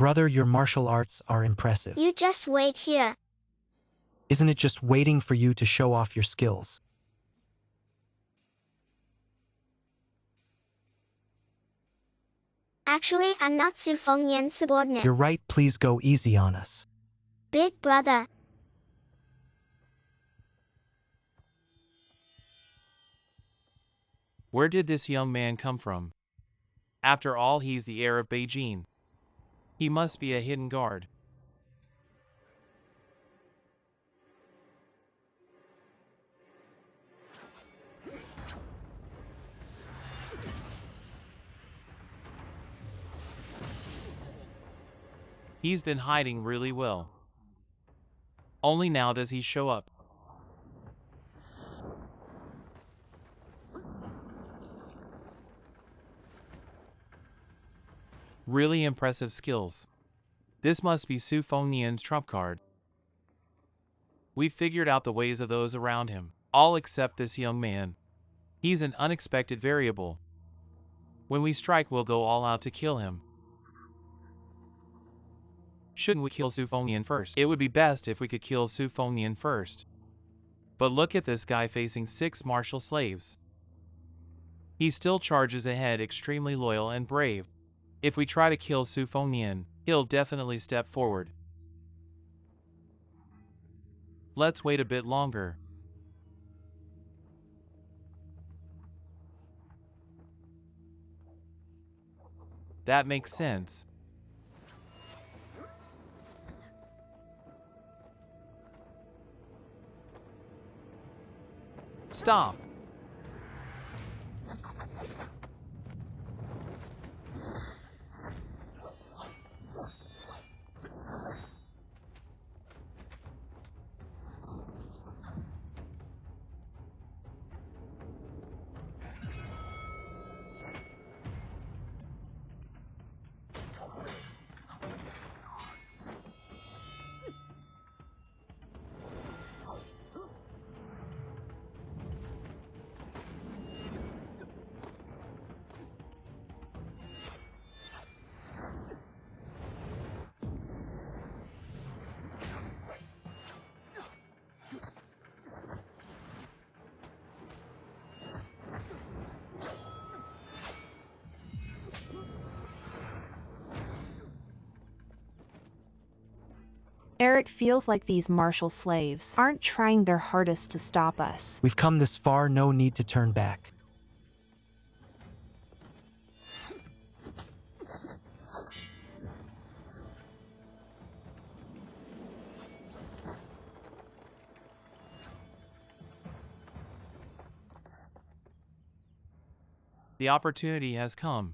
Brother, your martial arts are impressive. You just wait here. Isn't it just waiting for you to show off your skills? Actually, I'm not Su Fengnian's subordinate. You're right, please go easy on us. Big brother. Where did this young man come from? After all, he's the heir of Beijing. He must be a hidden guard. He's been hiding really well. Only now does he show up. Really impressive skills. This must be Su Fengnian's trump card. We've figured out the ways of those around him, all except this young man. He's an unexpected variable. When we strike, we'll go all out to kill him. Shouldn't we kill Su Fengnian first? It would be best if we could kill Su Fengnian first. But look at this guy facing 6 martial slaves. He still charges ahead, extremely loyal and brave. If we try to kill Su Fengnian, he'll definitely step forward. Let's wait a bit longer. That makes sense. Stop! Eric feels like these martial slaves aren't trying their hardest to stop us. We've come this far, no need to turn back. The opportunity has come.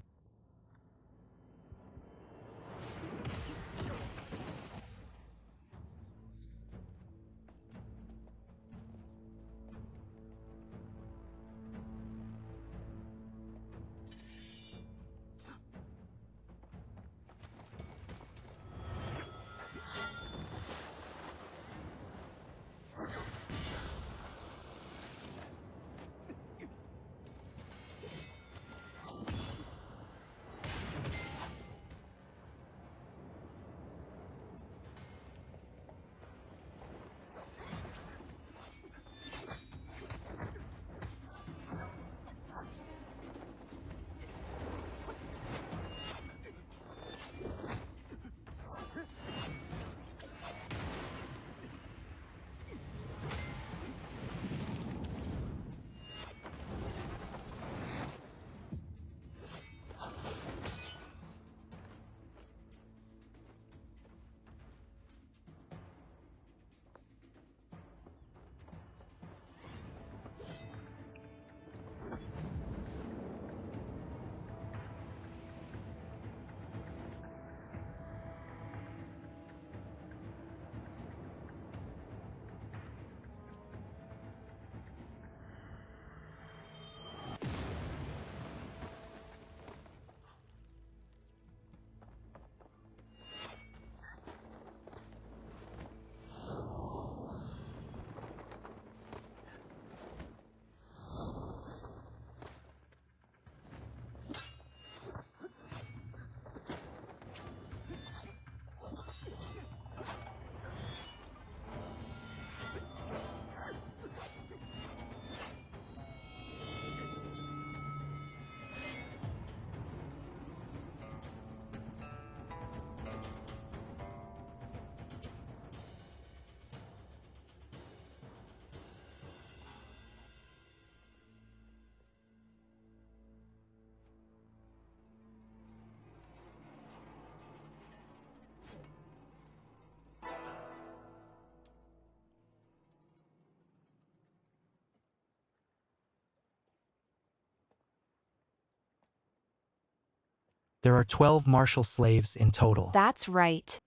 There are 12 martial slaves in total. That's right.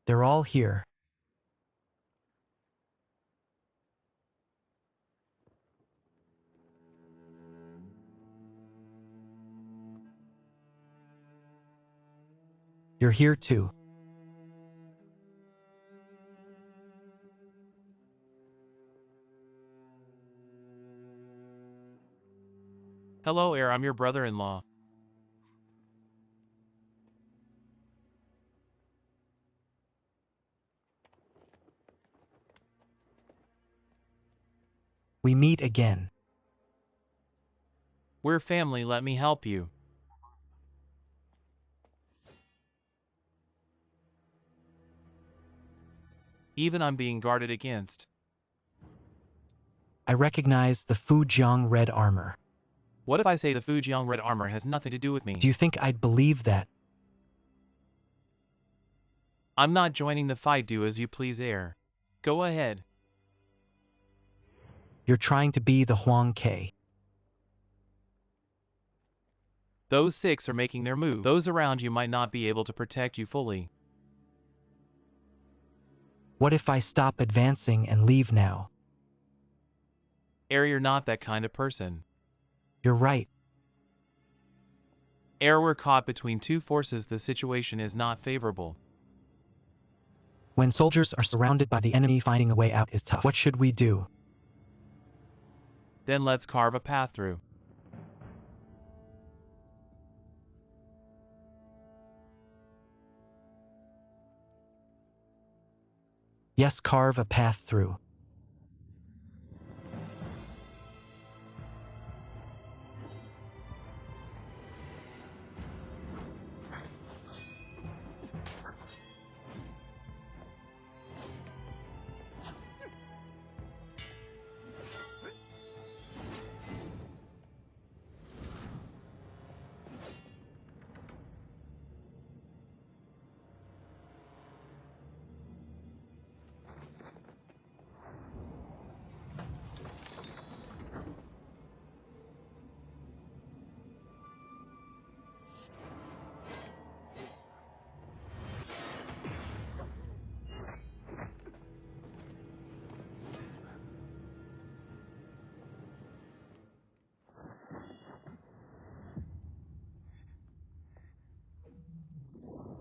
They're all here. You're here too. Hello, heir, I'm your brother-in-law. We meet again. We're family, let me help you. Even I'm being guarded against. I recognize the Fujiang red armor. What if I say the Fujiang red armor has nothing to do with me? Do you think I'd believe that? I'm not joining the fight, do as you please, heir. Go ahead. You're trying to be the Huang Ke. Those 6 are making their move. Those around you might not be able to protect you fully. What if I stop advancing and leave now? Heir, you're not that kind of person. You're right. Heir, we're caught between 2 forces, the situation is not favorable. When soldiers are surrounded by the enemy, finding a way out is tough. What should we do? Then let's carve a path through. Yes, carve a path through.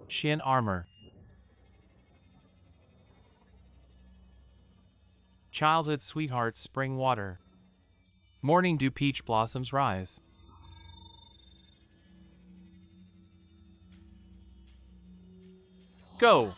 Shin armor. Childhood sweetheart, spring water. Morning dew, peach blossoms rise. Go!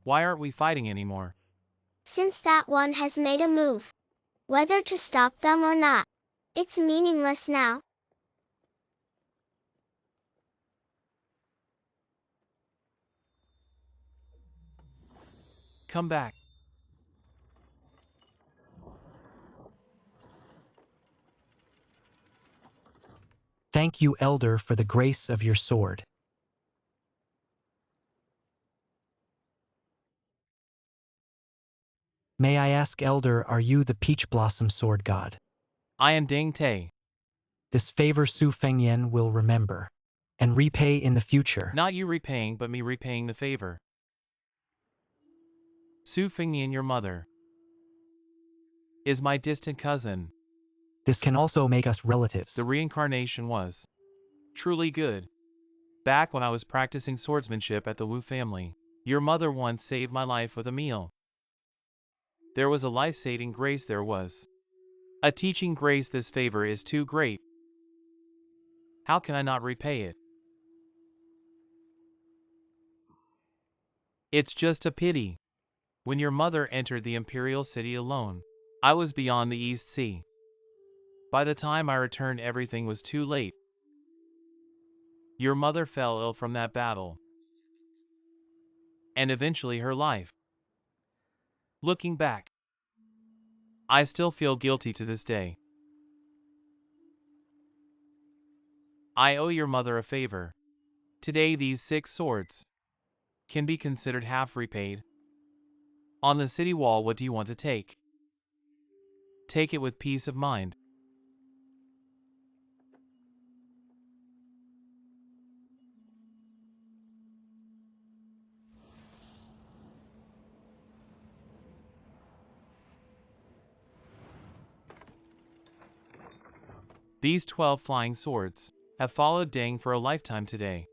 Why aren't we fighting anymore? Since that one has made a move. Whether to stop them or not. It's meaningless now. Come back. Thank you, Elder, for the grace of your sword. May I ask, Elder, are you the Peach Blossom Sword God? I am Ding Te. This favor Su Fengyan will remember and repay in the future. Not you repaying, but me repaying the favor. Su Fengyan, your mother, is my distant cousin. This can also make us relatives. The reincarnation was truly good. Back when I was practicing swordsmanship at the Wu family, your mother once saved my life with a meal. There was a life-saving grace, there was a teaching grace. This favor is too great. How can I not repay it? It's just a pity. When your mother entered the imperial city alone, I was beyond the East Sea. By the time I returned, everything was too late. Your mother fell ill from that battle, and eventually her life. Looking back, I still feel guilty to this day. I owe your mother a favor. Today these 6 swords can be considered half repaid. On the city wall, what do you want to take? Take it with peace of mind. These 12 flying swords have followed Deng for a lifetime today.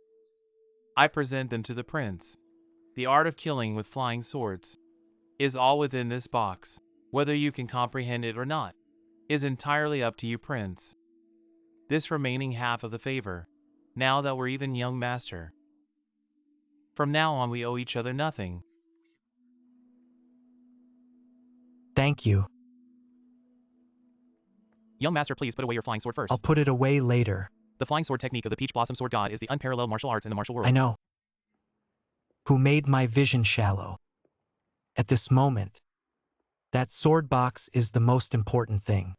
I present them to the prince. The art of killing with flying swords is all within this box. Whether you can comprehend it or not is entirely up to you, prince. This remaining half of the favor, now that we're even, young master. From now on we owe each other nothing. Thank you. Young master, please put away your flying sword first. I'll put it away later. The flying sword technique of the Peach Blossom Sword God is the unparalleled martial arts in the martial world. I know. Who made my vision shallow? At this moment, that sword box is the most important thing.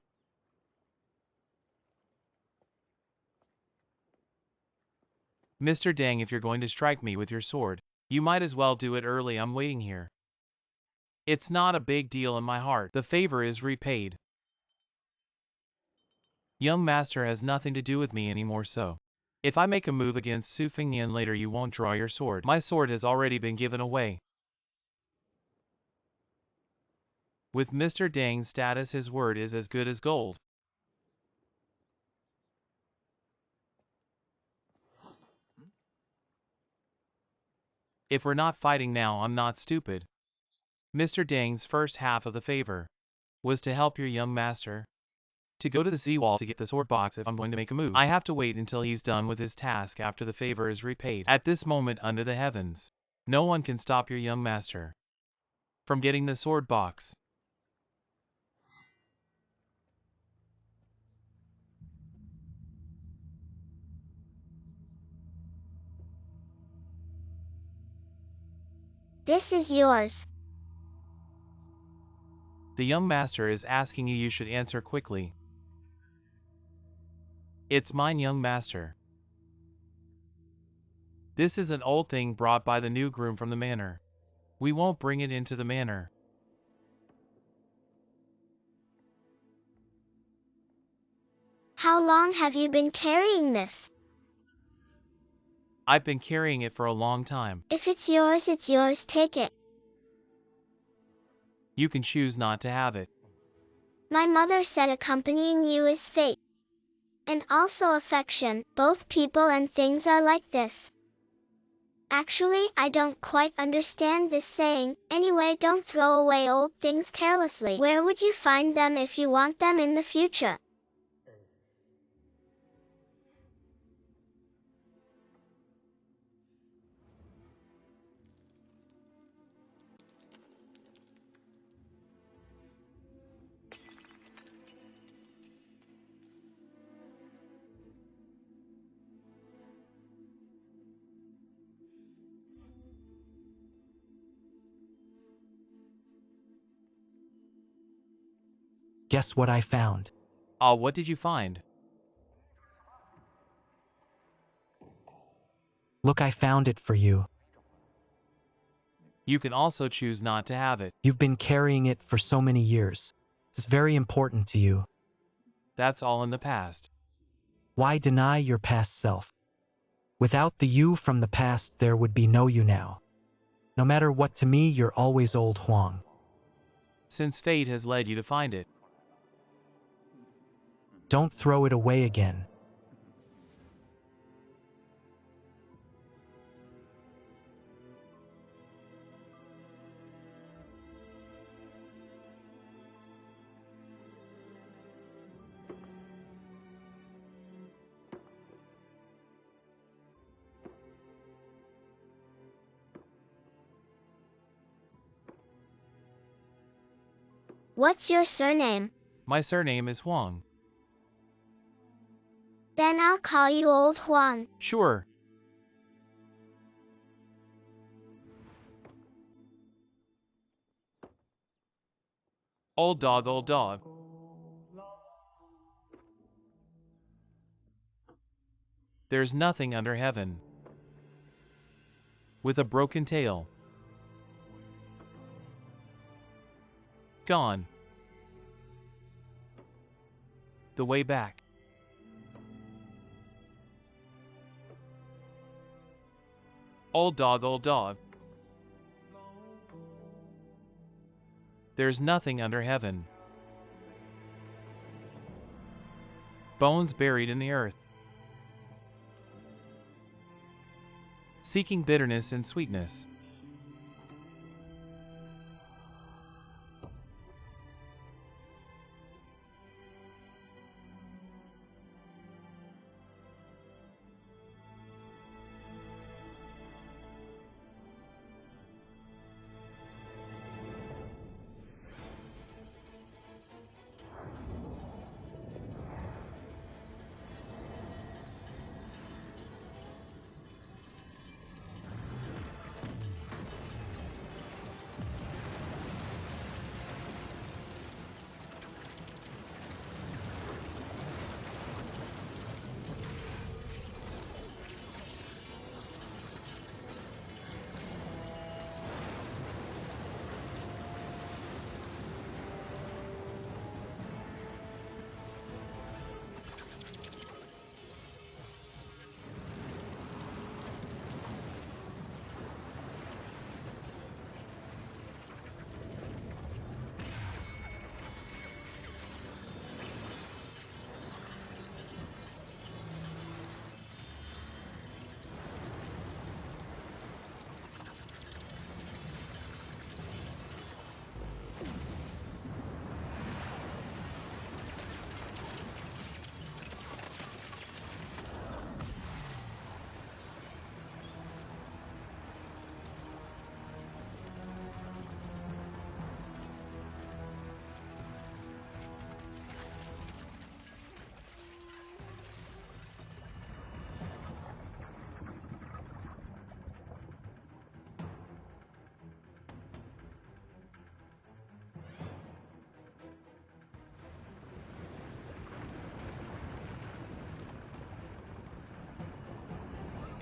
Mr. Deng, if you're going to strike me with your sword, you might as well do it early. I'm waiting here. It's not a big deal in my heart. The favor is repaid. Young master has nothing to do with me anymore, so if I make a move against Su Fengnian later, you won't draw your sword. My sword has already been given away. With Mr. Deng's status, his word is as good as gold. If we're not fighting now, I'm not stupid. Mr. Deng's first half of the favor was to help your young master to go to the sea wall to get the sword box. If I'm going to make a move, I have to wait until he's done with his task after the favor is repaid. At this moment under the heavens, no one can stop your young master from getting the sword box. This is yours. The young master is asking you. You should answer quickly. It's mine, young master. This is an old thing brought by the new groom from the manor. We won't bring it into the manor. How long have you been carrying this? I've been carrying it for a long time. If it's yours, take it. You can choose not to have it. My mother said accompanying you is fate. And also affection. Both people and things are like this. Actually, I don't quite understand this saying. Anyway, don't throw away old things carelessly. Where would you find them if you want them in the future? Guess what I found? What did you find? Look, I found it for you. You can also choose not to have it. You've been carrying it for so many years. It's very important to you. That's all in the past. Why deny your past self? Without the you from the past, there would be no you now. No matter what, to me, you're always old Huang. Since fate has led you to find it. Don't throw it away again. What's your surname? My surname is Huang. Then I'll call you Old Huang. Sure. Old dog, old dog. There's nothing under heaven. With a broken tail. Gone. The way back. Old dog, old dog. There's nothing under heaven. Bones buried in the earth. Seeking bitterness and sweetness.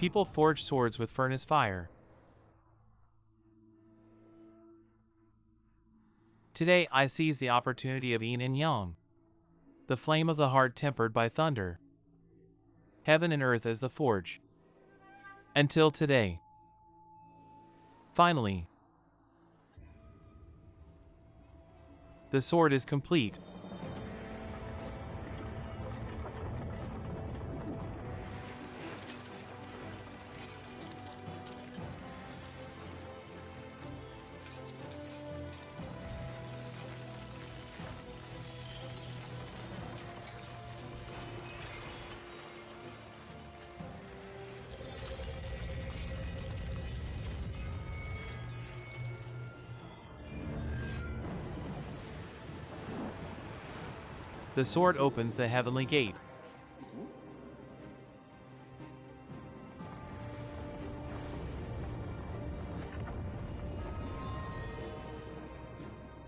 People forge swords with furnace fire. Today I seize the opportunity of yin and yang. The flame of the heart tempered by thunder. Heaven and earth as the forge. Until today. Finally. The sword is complete. The sword opens the heavenly gate.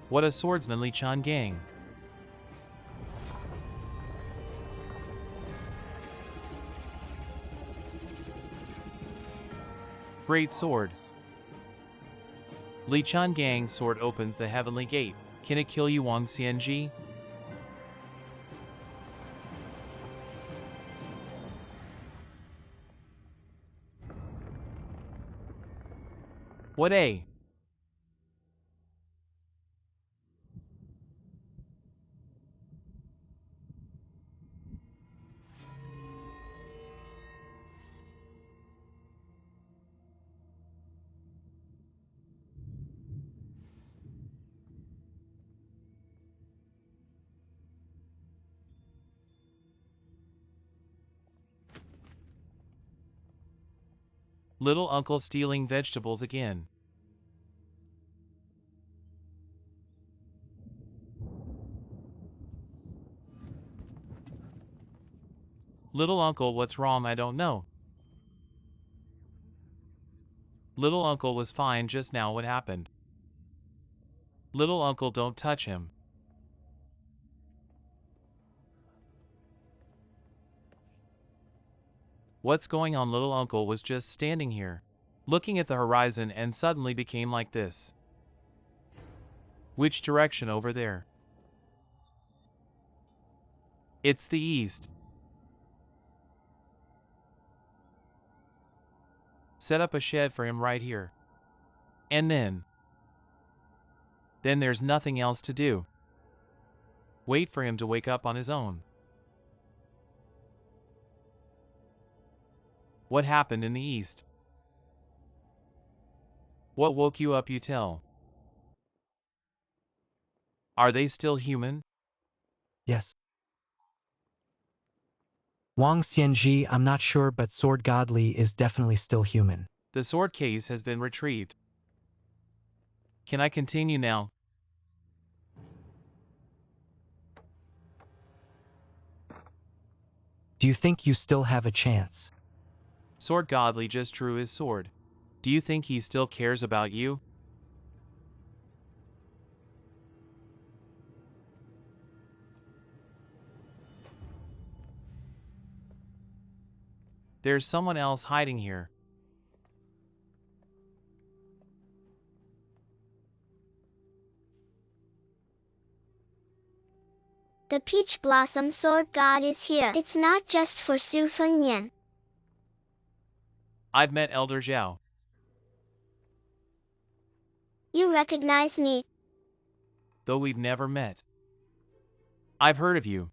What a swordsmanly Chan Gang. Great sword. Li Chan Gang's sword opens the heavenly gate. Can it kill you, Wang Xianji? What a little uncle stealing vegetables again. Little uncle, what's wrong? I don't know. Little uncle was fine just now. What happened? Little uncle, don't touch him. What's going on? Little uncle was just standing here, looking at the horizon, and suddenly became like this. Which direction? Over there. It's the east. Set up a shed for him right here. And then there's nothing else to do. Wait for him to wake up on his own. What happened in the east? What woke you up, you tell? Are they still human? Yes. Wang Xianji, I'm not sure, but Sword Godly is definitely still human. The sword case has been retrieved. Can I continue now? Do you think you still have a chance? Sword Godly just drew his sword. Do you think he still cares about you? There's someone else hiding here. The Peach Blossom Sword God is here. It's not just for Su Fengnian. I've met Elder Zhao. You recognize me, Though we've never met. I've heard of you.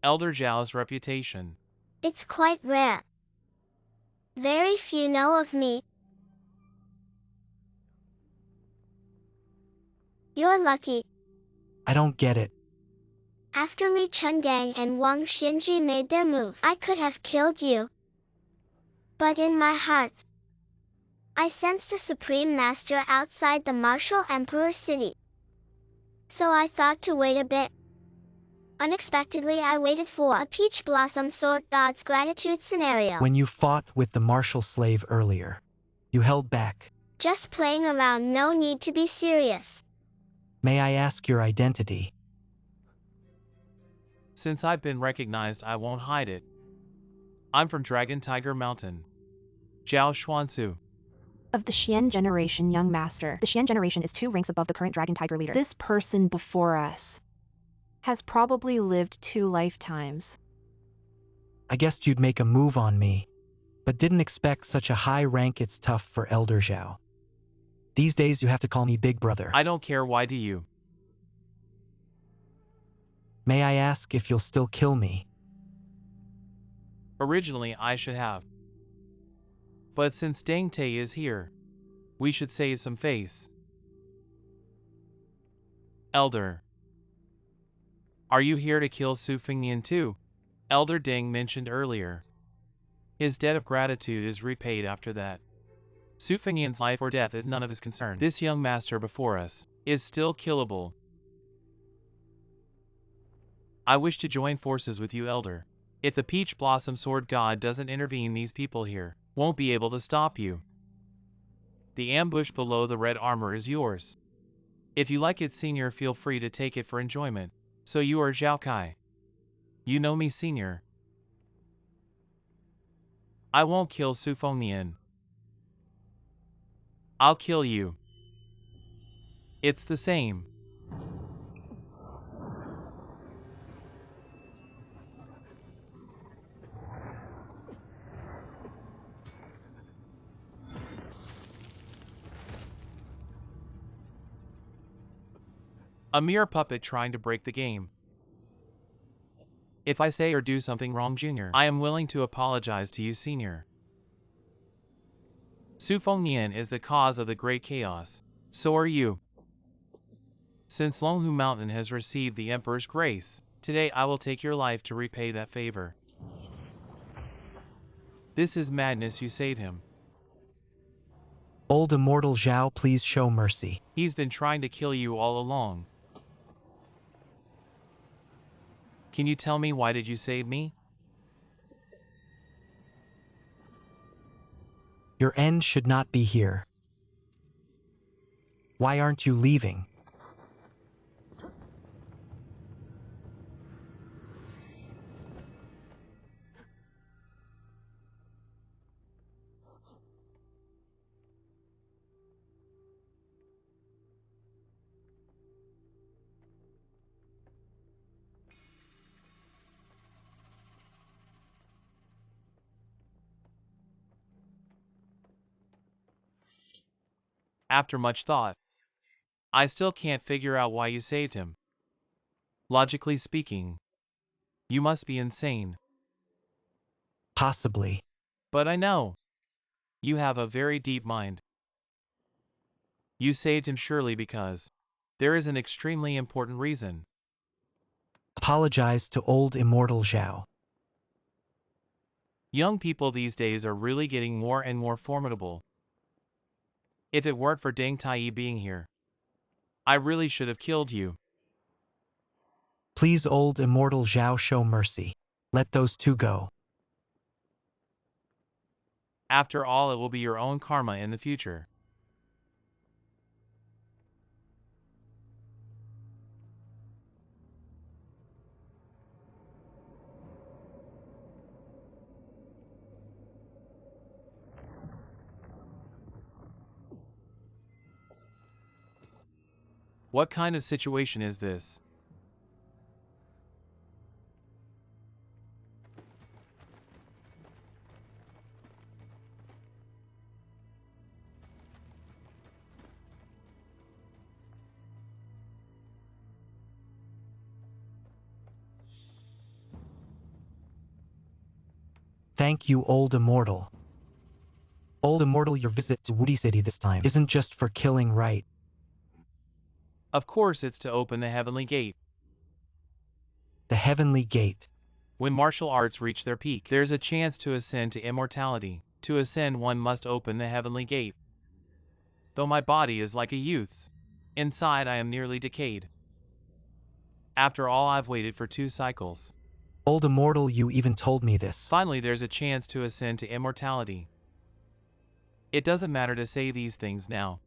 Elder Zhao's reputation. it's quite rare. Very few know of me. You're lucky. I don't get it. After Li Chenggang and Wang Xinji made their move, I could have killed you. But in my heart, I sensed a supreme master outside the martial emperor city. So I thought to wait a bit. Unexpectedly, I waited for a Peach Blossom Sword God's gratitude scenario. When you fought with the martial slave earlier, you held back. Just playing around, no need to be serious. May I ask your identity? Since I've been recognized, I won't hide it. I'm from Dragon Tiger Mountain. Zhao Xuanzu. Of the Xian generation, young master. The Xian generation is 2 ranks above the current Dragon Tiger leader. This person before us has probably lived 2 lifetimes. I guessed you'd make a move on me, but didn't expect such a high rank. It's tough for Elder Zhao. These days you have to call me Big Brother. I don't care, why do you? May I ask if you'll still kill me? Originally I should have. But since Deng Te is here, we should save some face. Elder. Are you here to kill Su Fengnian too? Elder Deng mentioned earlier. His debt of gratitude is repaid after that. Su Fengnian's life or death is none of his concern. This young master before us is still killable. I wish to join forces with you, Elder. If the Peach Blossom Sword God doesn't intervene, these people here won't be able to stop you. The ambush below the red armor is yours. If you like it, Senior, feel free to take it for enjoyment. So you are Zhao Kai. You know me, Senior. I won't kill Su Fengnian. I'll kill you. It's the same. A mere puppet trying to break the game. If I say or do something wrong, Junior, I am willing to apologize to you, Senior. Su Fengnian is the cause of the great chaos. So are you. Since Longhu Mountain has received the Emperor's grace, today I will take your life to repay that favor. This is madness, you save him. Old immortal Zhao, please show mercy. He's been trying to kill you all along. Can you tell me, why did you save me? Your end should not be here. Why aren't you leaving? After much thought, I still can't figure out why you saved him. Logically speaking, you must be insane. Possibly. But I know. You have a very deep mind. You saved him surely because there is an extremely important reason. Apologize to old immortal Zhao. Young people these days are really getting more and more formidable. If it weren't for Deng Tai being here, I really should have killed you. Please, old immortal Zhao, show mercy. Let those two go. After all, it will be your own karma in the future. What kind of situation is this? Thank you, old immortal. Old immortal, your visit to Wudi City this time isn't just for killing, right? Of course it's to open the heavenly gate. The heavenly gate. When martial arts reach their peak, there's a chance to ascend to immortality. To ascend, one must open the heavenly gate. Though my body is like a youth's, inside I am nearly decayed. After all, I've waited for 2 cycles. Old immortal, you even told me this. Finally, there's a chance to ascend to immortality. It doesn't matter to say these things now.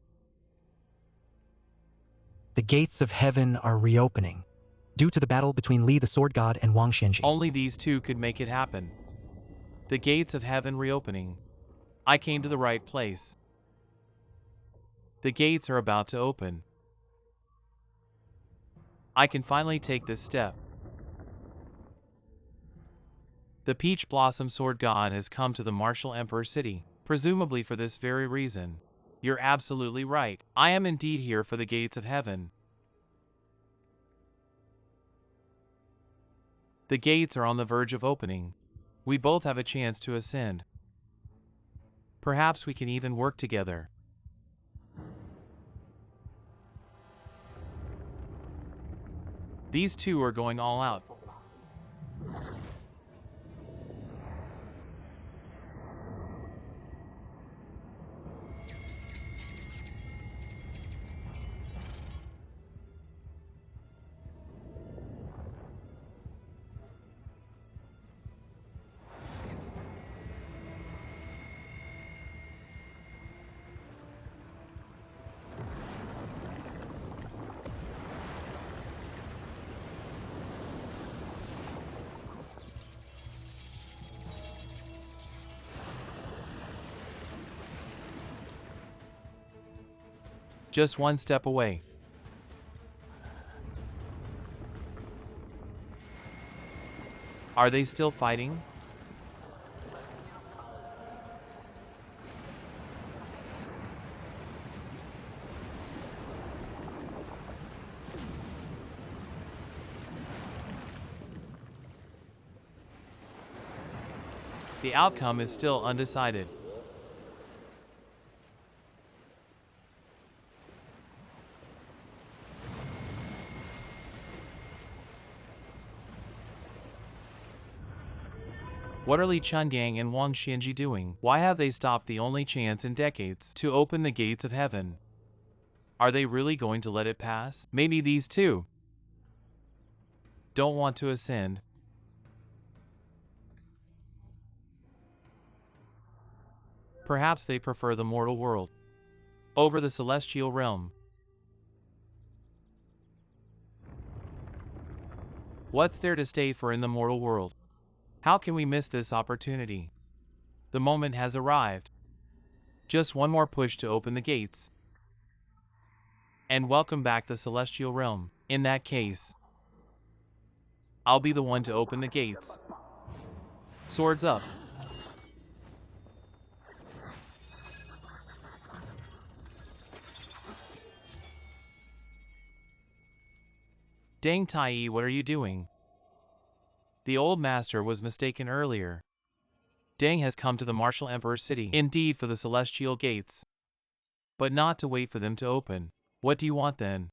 The gates of heaven are reopening. Due to the battle between Li the Sword God and Wang Xinji. Only these two could make it happen. The gates of heaven reopening. I came to the right place. The gates are about to open. I can finally take this step. The Peach Blossom Sword God has come to the Martial Emperor City, presumably for this very reason. You're absolutely right. I am indeed here for the gates of heaven. The gates are on the verge of opening. We both have a chance to ascend. Perhaps we can even work together. These two are going all out. Just one step away. Are they still fighting? The outcome is still undecided. What are Li Chungang and Wang Xinji doing? Why have they stopped the only chance in decades to open the gates of heaven? Are they really going to let it pass? Maybe these two don't want to ascend. Perhaps they prefer the mortal world over the celestial realm. What's there to stay for in the mortal world? How can we miss this opportunity? The moment has arrived. Just one more push to open the gates and welcome back the celestial realm. In that case, I'll be the one to open the gates. Swords up. Dang Tai, what are you doing? The old master was mistaken earlier. Dang has come to the martial emperor city, indeed for the celestial gates, but not to wait for them to open. What do you want then?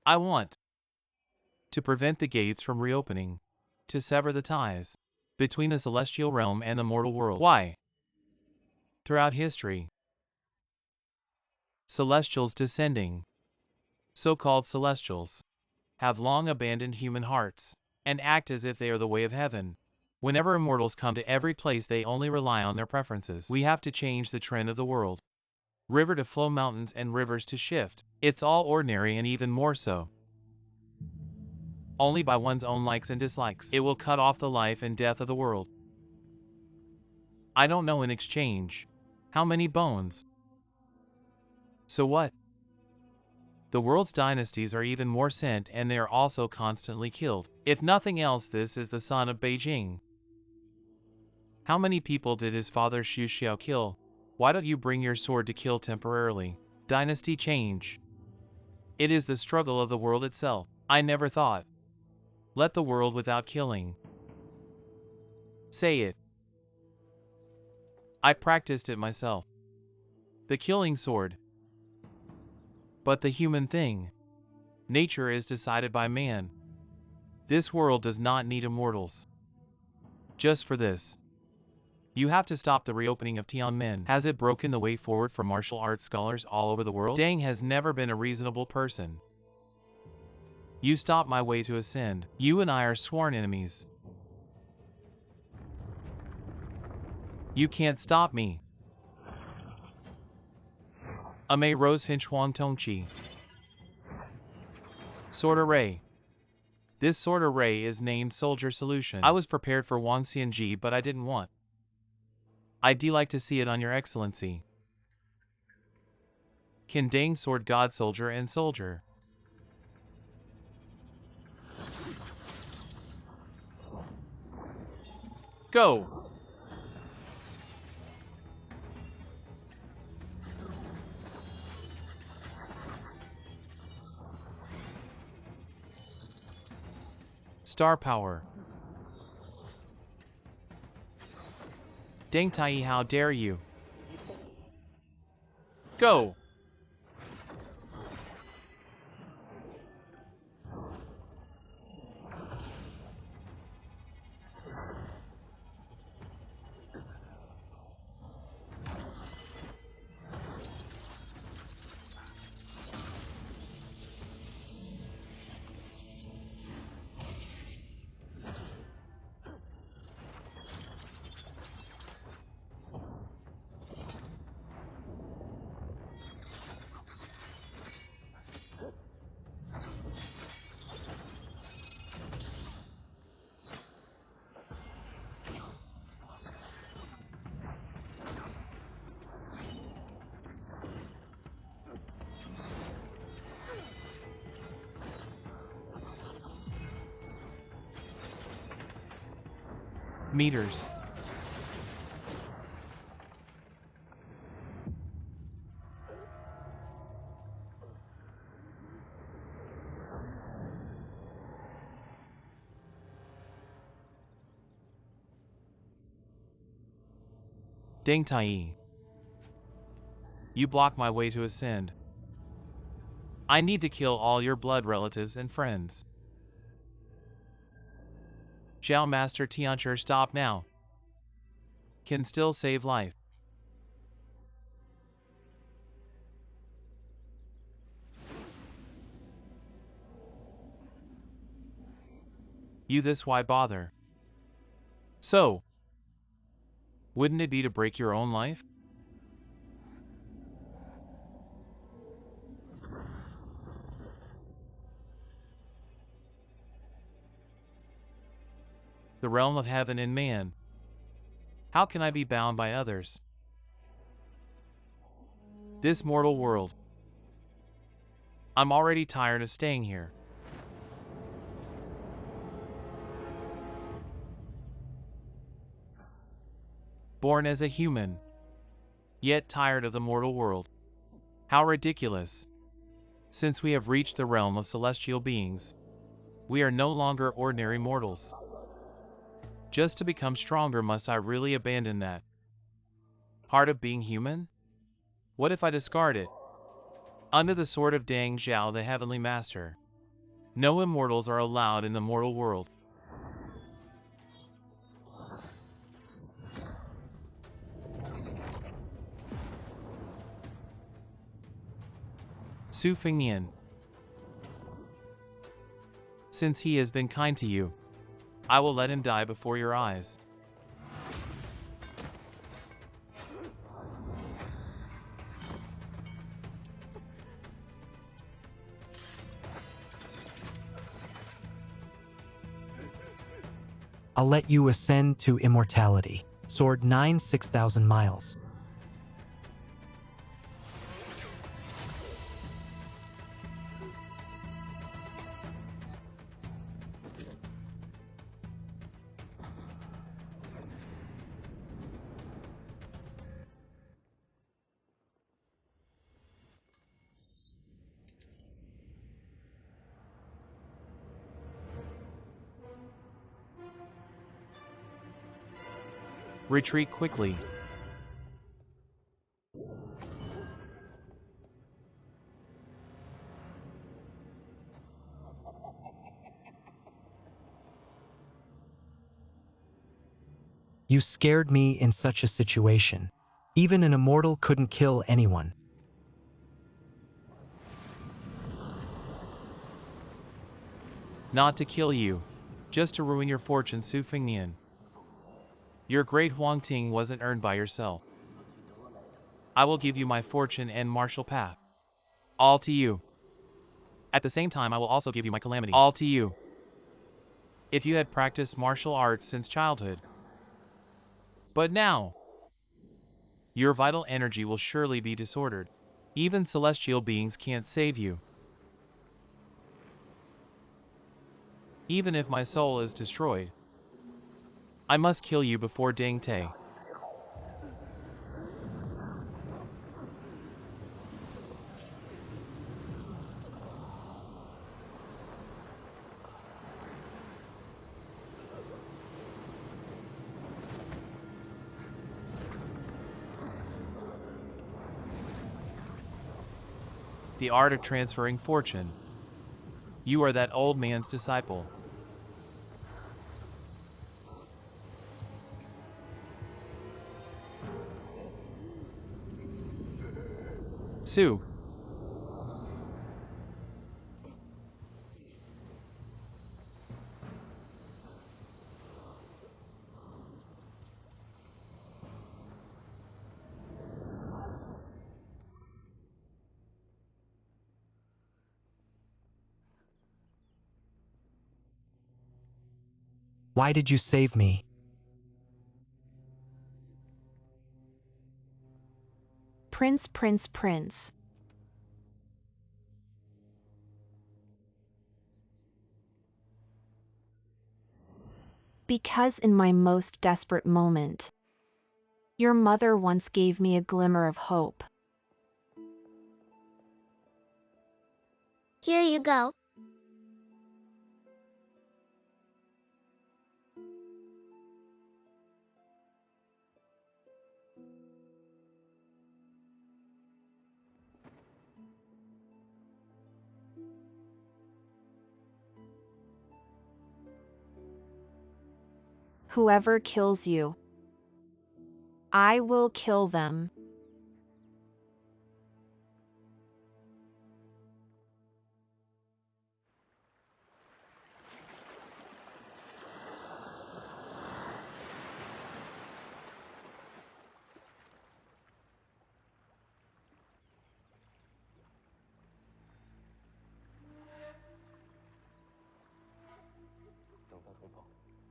I want to prevent the gates from reopening, to sever the ties between the celestial realm and the mortal world. Why? Throughout history, celestials descending, so-called celestials, have long abandoned human hearts and act as if they are the way of heaven. Whenever immortals come to every place, they only rely on their preferences. We have to change the trend of the world. River to flow, mountains and rivers to shift. It's all ordinary and even more so. Only by one's own likes and dislikes. It will cut off the life and death of the world. I don't know in exchange. How many bones? So what? The world's dynasties are even more sent, and they are also constantly killed. If nothing else, this is the son of Beijing. How many people did his father Xu Xiao kill? Why don't you bring your sword to kill temporarily? Dynasty change. It is the struggle of the world itself. I never thought. Let the world without killing. Say it. I practiced it myself. The killing sword. But the human thing. Nature is decided by man. This world does not need immortals. Just for this. You have to stop the reopening of Tiananmen. Has it broken the way forward for martial arts scholars all over the world? Deng has never been a reasonable person. You stopped my way to ascend. You and I are sworn enemies. You can't stop me. Amei Rose Hinch Huang Tongqi. Sword Array. This sword array is named Soldier Solution. I was prepared for Wang Xianji, but I didn't want. I'd like to see it on your excellency. Can Dang sword God soldier and soldier. Go! Star power. Deng Tai, how dare you? Go! Meters. Deng Tai. You block my way to ascend. I need to kill all your blood relatives and friends. Zhao Master Tiancher, stop now. Can still save life. You this why bother? So, Wouldn't it be to break your own life? The realm of heaven and man. How can I be bound by others? This mortal world. I'm already tired of staying here. Born as a human, yet tired of the mortal world. How ridiculous. Since we have reached the realm of celestial beings, we are no longer ordinary mortals. Just to become stronger, must I really abandon that heart of being human? What if I discard it? Under the sword of Dang Zhao, the heavenly master, no immortals are allowed in the mortal world. Su Fengnian, since he has been kind to you, I will let him die before your eyes. I'll let you ascend to immortality. Sword 9, 6,000 miles. Retreat quickly. You scared me in such a situation. Even an immortal couldn't kill anyone. Not to kill you, just to ruin your fortune, Su Fengnian. Your great Huang Ting wasn't earned by yourself. I will give you my fortune and martial path. All to you. At the same time, I will also give you my calamity. All to you. If you had practiced martial arts since childhood. But now, your vital energy will surely be disordered. Even celestial beings can't save you. Even if my soul is destroyed, I must kill you before Dang Te. The art of transferring fortune. You are that old man's disciple. Su. Why did you save me? Prince. Because in my most desperate moment, your mother once gave me a glimmer of hope. Here you go. Whoever kills you, I will kill them.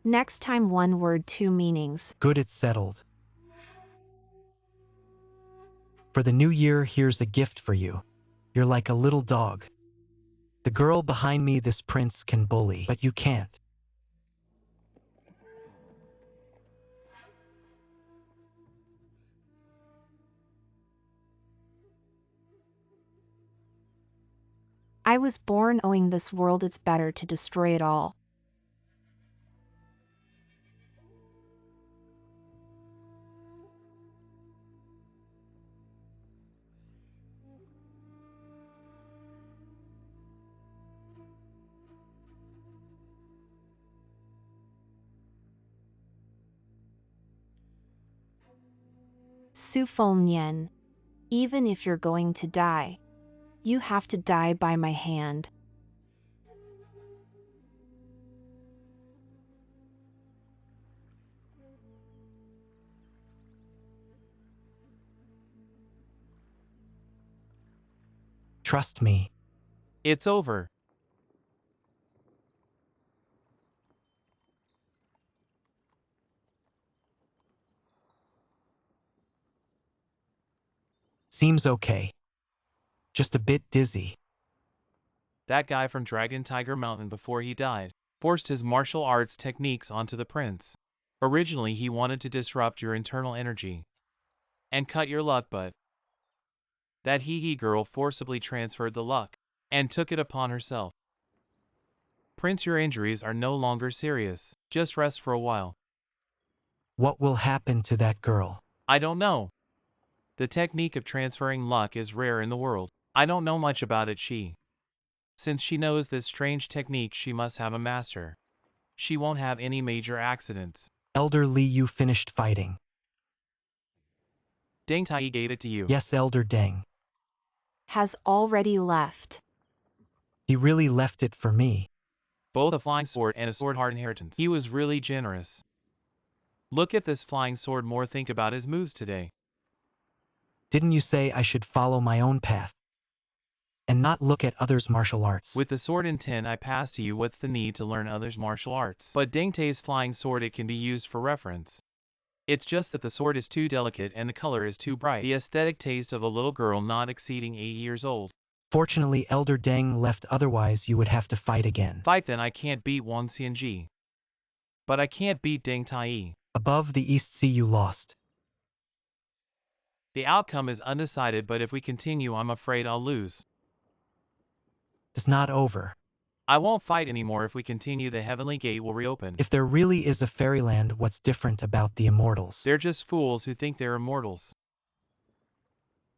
Next time 1 word 2 meanings. Good, it's settled. For the new year, here's a gift for you. You're like a little dog. The girl behind me, this prince, can bully, but you can't. I was born knowing this world, it's better to destroy it all. Sufolnien. Even if you're going to die, you have to die by my hand. Trust me. It's over. Seems okay. Just a bit dizzy. That guy from Dragon Tiger Mountain before he died forced his martial arts techniques onto the prince. Originally he wanted to disrupt your internal energy and cut your luck, but that hee girl forcibly transferred the luck and took it upon herself. Prince, your injuries are no longer serious. Just rest for a while. What will happen to that girl? I don't know. The technique of transferring luck is rare in the world. I don't know much about it. Since she knows this strange technique, she must have a master. She won't have any major accidents. Elder Li, you finished fighting. Deng Tai gave it to you. Yes, Elder Deng. Has already left. He really left it for me. Both a flying sword and a sword heart inheritance. He was really generous. Look at this flying sword more. Think about his moves today. Didn't you say I should follow my own path and not look at others' martial arts? With the sword in 10 I pass to you. What's the need to learn others' martial arts? But Deng Tai's flying sword, it can be used for reference. It's just that the sword is too delicate and the color is too bright. The aesthetic taste of a little girl not exceeding 8 years old. Fortunately, Elder Deng left, otherwise you would have to fight again. Fight then. I can't beat Wang Xianji. But I can't beat Deng Tai. Above the East Sea you lost. The outcome is undecided, but if we continue I'm afraid I'll lose. It's not over. I won't fight anymore. If we continue, the heavenly gate will reopen. If there really is a fairyland, what's different about the immortals? They're just fools who think they're immortals.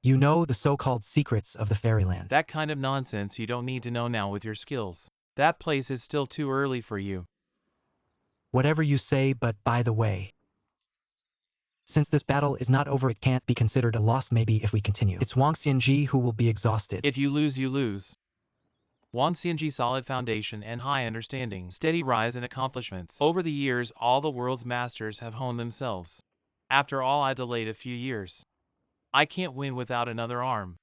You know the so-called secrets of the fairyland. That kind of nonsense you don't need to know now with your skills. That place is still too early for you. Whatever you say, but by the way, since this battle is not over, it can't be considered a loss. Maybe if we continue, it's Wang Xianji who will be exhausted. If you lose, you lose. Wang Xianji, solid foundation and high understanding, steady rise in accomplishments. Over the years, all the world's masters have honed themselves. After all, I delayed a few years. I can't win without another arm.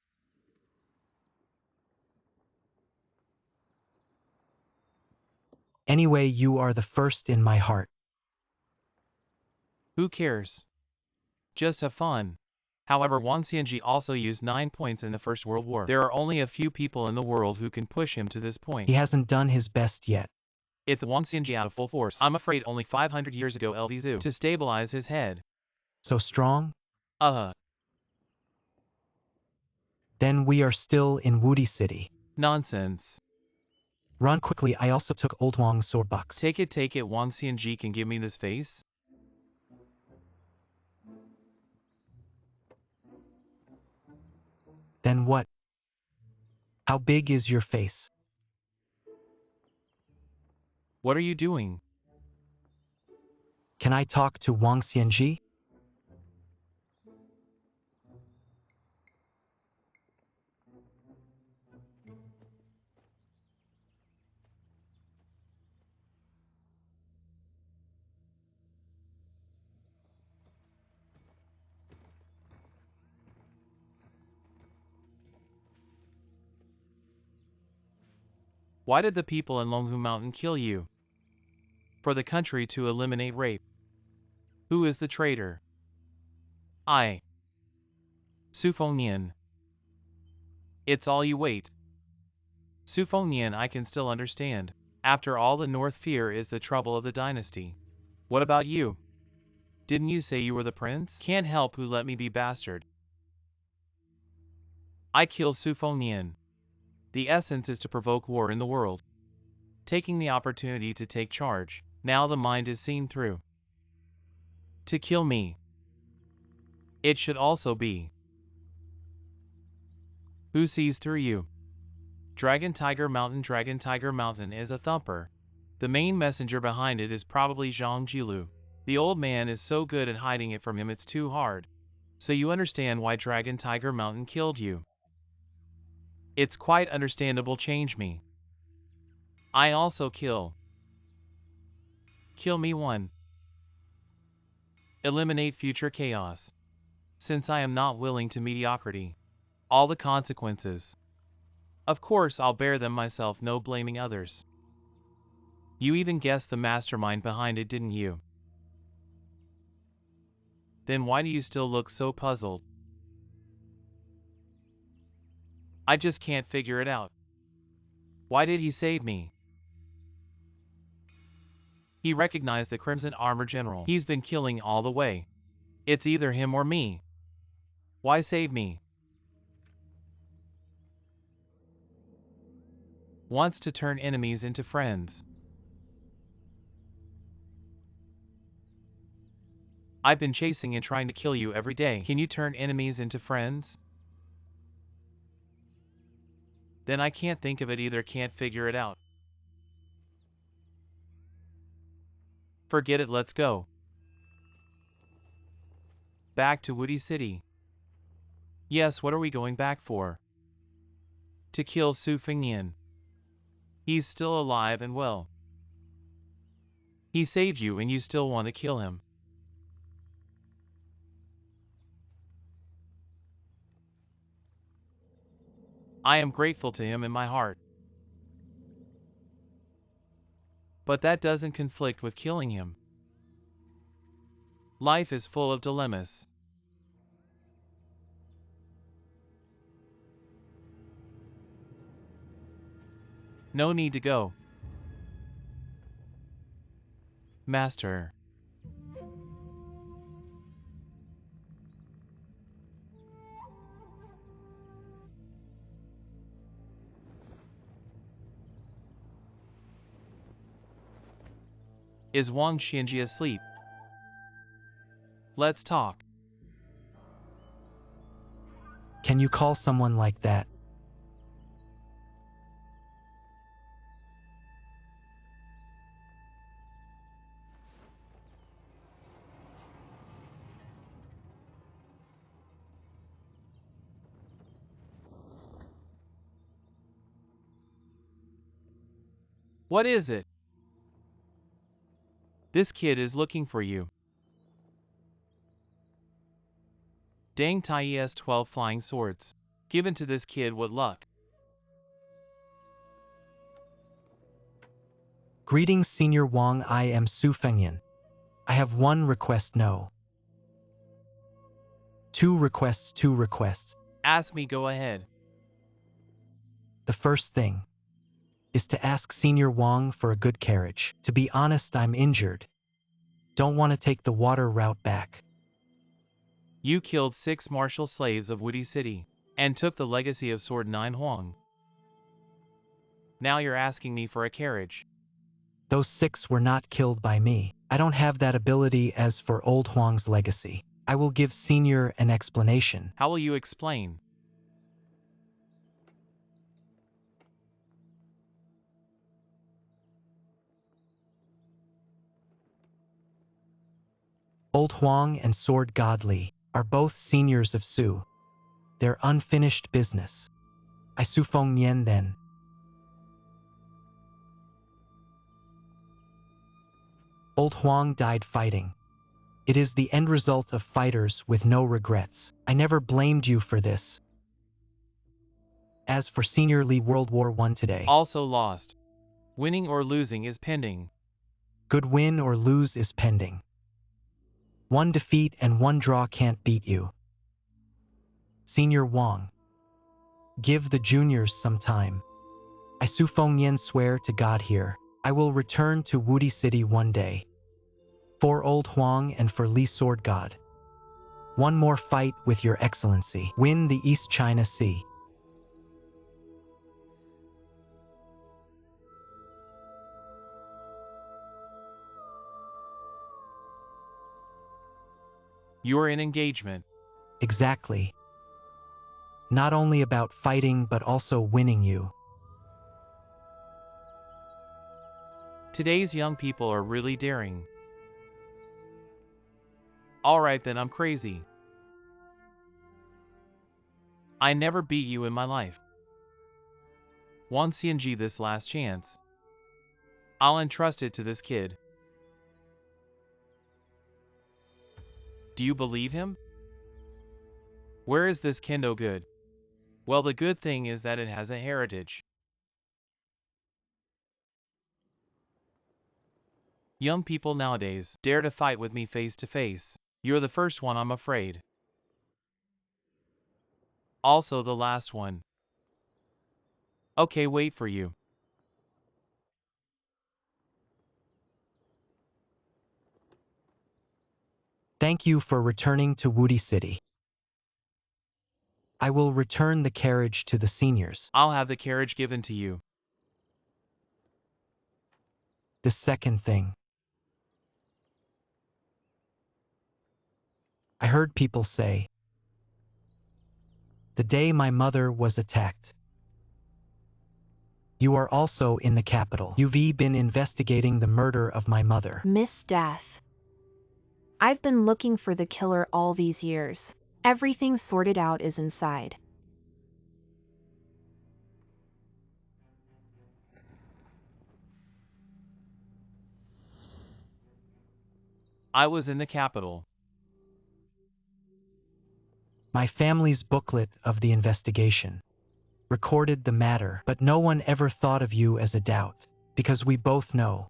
Anyway, you are the first in my heart. Who cares? Just have fun. However, Wang Xianji also used 9 points in the First World War. There are only a few people in the world who can push him to this point. He hasn't done his best yet. It's Wang Xianji out of full force. I'm afraid only 500 years ago LV Zhu to stabilize his head. So strong? Then we are still in Wudi City. Nonsense. Run quickly. I also took Old Wang's sword box. Take it. Wang Xianji can give me this face? Then what? How big is your face? What are you doing? Can I talk to Wang Xianji? Why did the people in Longhu Mountain kill you? for the country to eliminate rape. Who is the traitor? I. Su Fengnian. It's all you wait. Su Fengnian I can still understand. After all, the North fear is the trouble of the dynasty. What about you? Didn't you say you were the prince? Can't help who let me be bastard. I kill Su Fengnian. The essence is to provoke war in the world. Taking the opportunity to take charge. Now the mind is seen through. To kill me. It should also be. Who sees through you? Dragon Tiger Mountain is a thumper. The main messenger behind it is probably Zhang Jilu. The old man is so good at hiding it from him it's too hard. So you understand why Dragon Tiger Mountain killed you. It's quite understandable. Change me. I also kill. Kill me one. Eliminate future chaos. Since I am not willing to mediocrity. All the consequences. Of course I'll bear them myself, no blaming others. You even guessed the mastermind behind it, didn't you? Then why do you still look so puzzled? I just can't figure it out. Why did he save me? He recognized the Crimson Armor General. He's been killing all the way. It's either him or me. Why save me? Wants to turn enemies into friends. I've been chasing and trying to kill you every day. Can you turn enemies into friends? Then I can't think of it either, can't figure it out. Forget it, let's go. Back to Wudi City. Yes, what are we going back for? To kill Su Fengnian. He's still alive and well. He saved you and you still want to kill him. I am grateful to him in my heart. But that doesn't conflict with killing him. Life is full of dilemmas. No need to go. Master. Is Wang Xinji asleep? Let's talk. Can you call someone like that? What is it? This kid is looking for you. Dang Tai's 12 flying swords. Given to this kid, what luck. Greetings, Senior Wang. I am Su Fengnian. I have one request, no. Two requests. Ask me, go ahead. The first thing is to ask Senior Wang for a good carriage. To be honest, I'm injured. Don't want to take the water route back. You killed 6 martial slaves of Wudi City, and took the legacy of Sword 9 Huang. Now you're asking me for a carriage. Those 6 were not killed by me. I don't have that ability. As for old Huang's legacy, I will give Senior an explanation. How will you explain? Old Huang and Sword God Li are both seniors of Su. They're unfinished business. I Su Fengnian then. Old Huang died fighting. It is the end result of fighters with no regrets. I never blamed you for this. As for Senior Li, World War I today. Also lost. Winning or losing is pending. Good win or lose is pending. One defeat and one draw can't beat you. Senior Wang, give the juniors some time. I Su Fengyan swear to God here, I will return to Wudi City one day. For Old Huang and for Li Sword God. One more fight with your excellency. Win the East China Sea. You are in engagement. Exactly. Not only about fighting but also winning you. Today's young people are really daring. Alright then, I'm crazy. I never beat you in my life. One CNG this last chance. I'll entrust it to this kid. Do you believe him? Where is this kendo good? Well, the good thing is that it has a heritage. Young people nowadays dare to fight with me face to face. You're the first one, I'm afraid. Also the last one. Okay, wait for you. Thank you for returning to Wudi City. I will return the carriage to the seniors. I'll have the carriage given to you. The second thing. I heard people say, the day my mother was attacked. You are also in the capital. You've been investigating the murder of my mother. Miss Death. I've been looking for the killer all these years. Everything sorted out is inside. I was in the capital. My family's booklet of the investigation recorded the matter, but no one ever thought of you as a doubt, because we both know,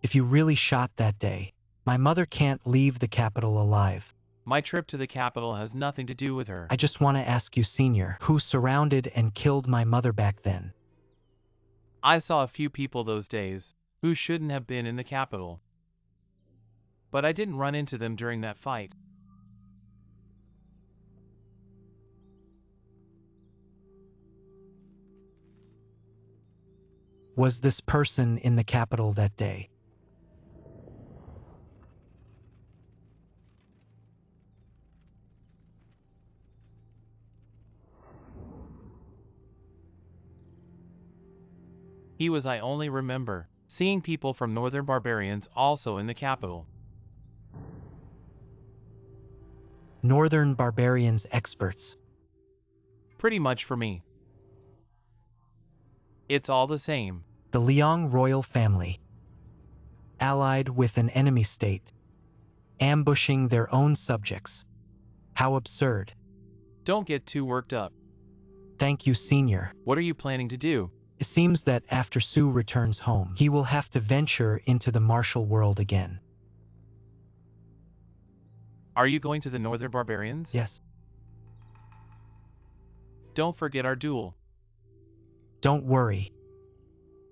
if you really shot that day, my mother can't leave the capital alive. My trip to the capital has nothing to do with her. I just want to ask you, Senior, who surrounded and killed my mother back then? I saw a few people those days who shouldn't have been in the capital. But I didn't run into them during that fight. Was this person in the capital that day? He was. I only remember seeing people from Northern Barbarians also in the capital. Northern Barbarians experts. Pretty much for me. It's all the same. The Liang royal family, allied with an enemy state, ambushing their own subjects. How absurd. Don't get too worked up. Thank you, Senior. What are you planning to do? It seems that after Su returns home, he will have to venture into the martial world again. Are you going to the Northern Barbarians? Yes. Don't forget our duel. Don't worry.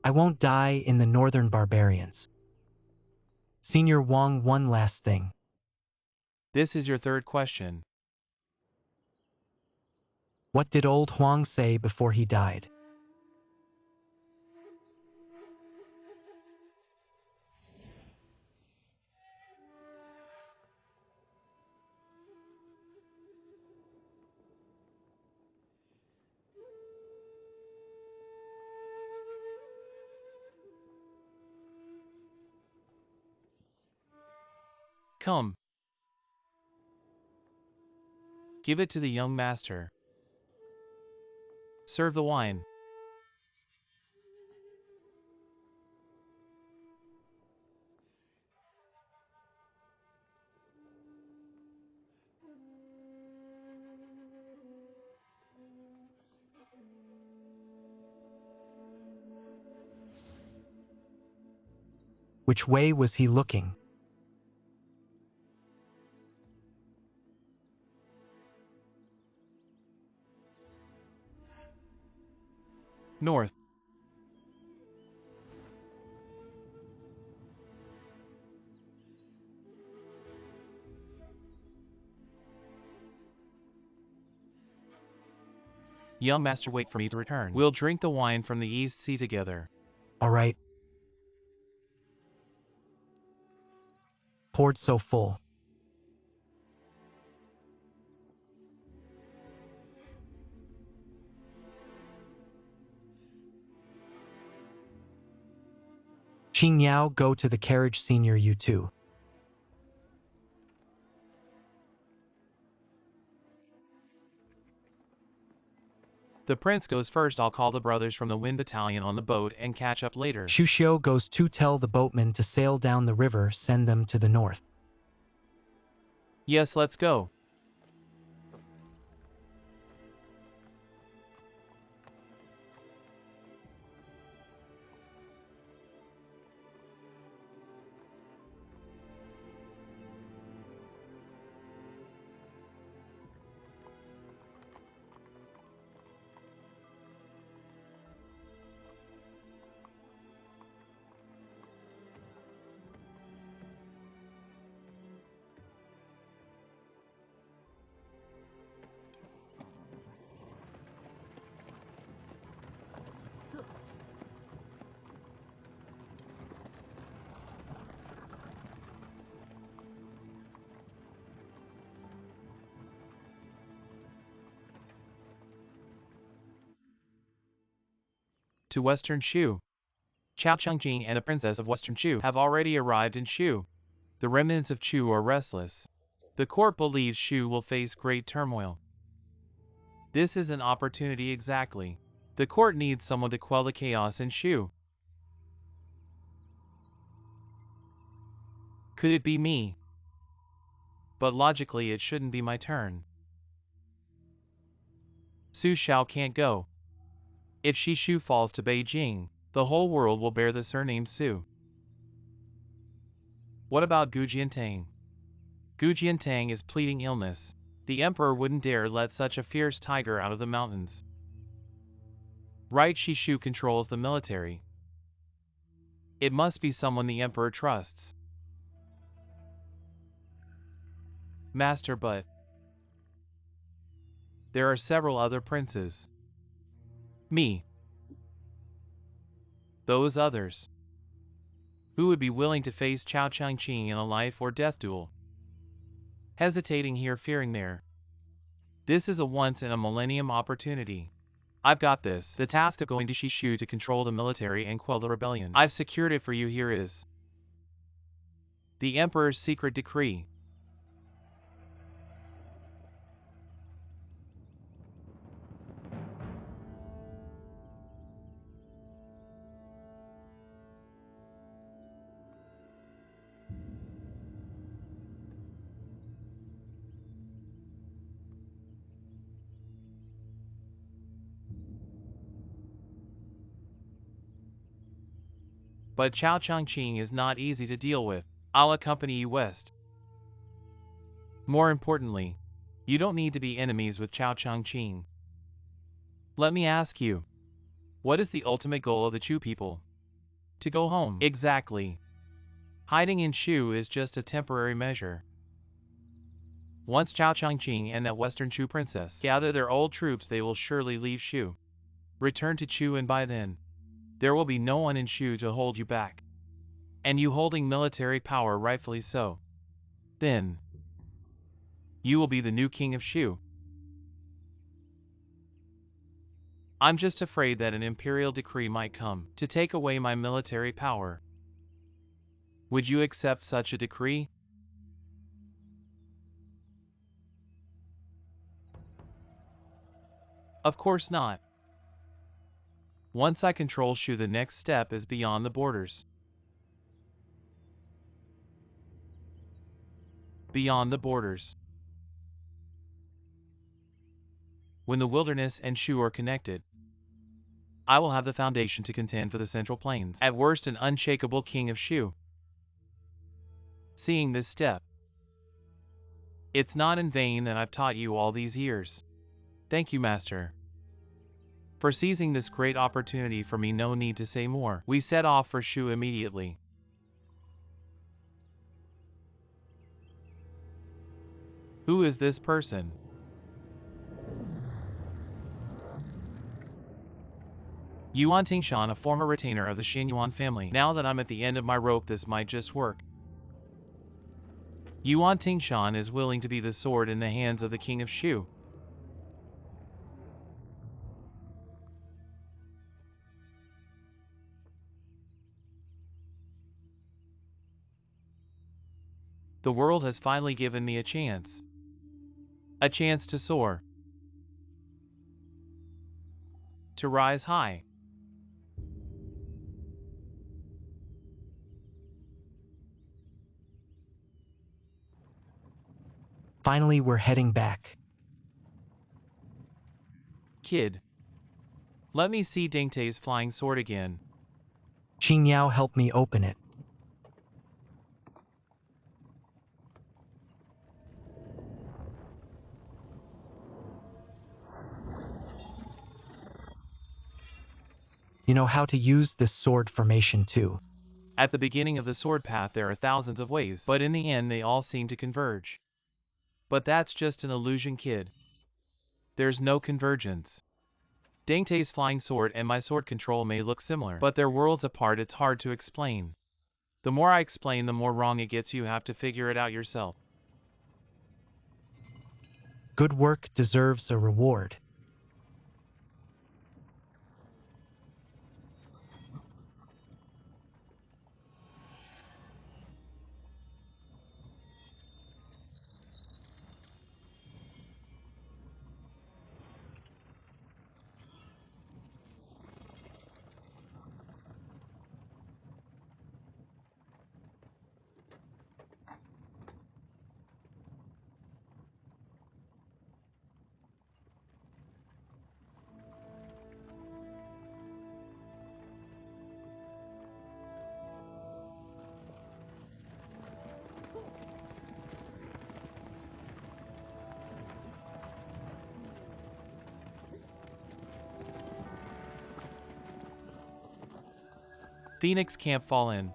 I won't die in the Northern Barbarians. Senior Wang, one last thing. This is your third question. What did old Huang say before he died? Come. Give it to the young master. Serve the wine. Which way was he looking? North. Young master, wait for me to return. We'll drink the wine from the East Sea together. All right. Poured so full. Qing Yao, go to the carriage, senior, you too. The prince goes first. I'll call the brothers from the Wind Battalion on the boat and catch up later. Shu Xiu goes to tell the boatmen to sail down the river, send them to the north. Yes, let's go. To Western Shu. Chao Chungjing and the princess of Western Chu have already arrived in Shu. The remnants of Chu are restless. The court believes Shu will face great turmoil. This is an opportunity exactly. The court needs someone to quell the chaos in Shu. Could it be me? But logically it shouldn't be my turn. Su Xiao can't go. If Shu falls to Beijing, the whole world will bear the surname Su. What about Gu Jiantang? Gu Jiantang is pleading illness. The emperor wouldn't dare let such a fierce tiger out of the mountains. Right, Shu controls the military. It must be someone the emperor trusts. Master, but there are several other princes. Me. Those others. Who would be willing to face Chao Changqing in a life or death duel? Hesitating here, fearing there. This is a once-in-a-millennium opportunity. I've got this. The task of going to Shishu to control the military and quell the rebellion. I've secured it for you. Here is the Emperor's secret decree. But Chao Changqing is not easy to deal with. I'll accompany you west. More importantly, you don't need to be enemies with Chao Changqing. Let me ask you, what is the ultimate goal of the Chu people? To go home. Exactly. Hiding in Shu is just a temporary measure. Once Chao Changqing and that Western Chu princess gather their old troops, they will surely leave Shu. Return to Chu, and by then, there will be no one in Shu to hold you back. And you holding military power, rightfully so. Then, you will be the new king of Shu. I'm just afraid that an imperial decree might come to take away my military power. Would you accept such a decree? Of course not. Once I control Shu, the next step is beyond the borders. Beyond the borders. When the wilderness and Shu are connected, I will have the foundation to contend for the Central Plains. At worst, an unshakable king of Shu. seeing this step. It's not in vain that I've taught you all these years. Thank you, Master, for seizing this great opportunity for me. No need to say more. We set off for Shu immediately. Who is this person? Yuan Tingshan, a former retainer of the Xinyuan family. Now that I'm at the end of my rope, this might just work. Yuan Tingshan is willing to be the sword in the hands of the king of Shu. The world has finally given me a chance. A chance to soar. To rise high. Finally, we're heading back. Kid, let me see Ding Tai's flying sword again. Qing Yao helped me open it. You know how to use this sword formation too. At the beginning of the sword path there are thousands of ways, but in the end they all seem to converge. But that's just an illusion, kid. There's no convergence. Ding Tai's flying sword and my sword control may look similar, but they're worlds apart. It's hard to explain. The more I explain, the more wrong it gets. You have to figure it out yourself. Good work deserves a reward. Phoenix can't fall in.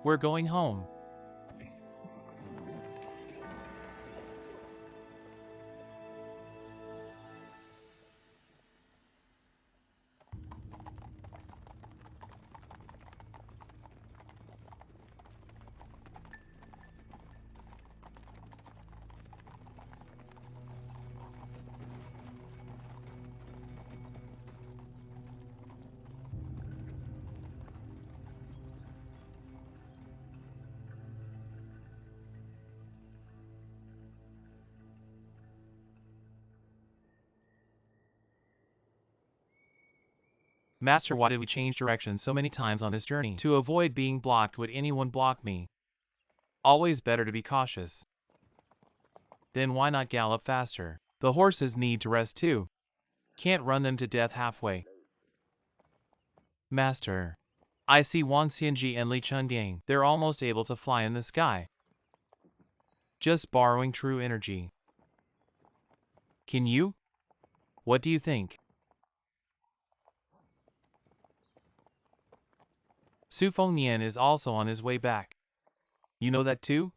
We're going home. Master, why did we change directions so many times on this journey? To avoid being blocked. Would anyone block me? Always better to be cautious. Then why not gallop faster? The horses need to rest too. Can't run them to death halfway. Master, I see Wang Xianji and Li Chundiang. They're almost able to fly in the sky. Just borrowing true energy. Can you? What do you think? Su Fengnian is also on his way back. You know that too?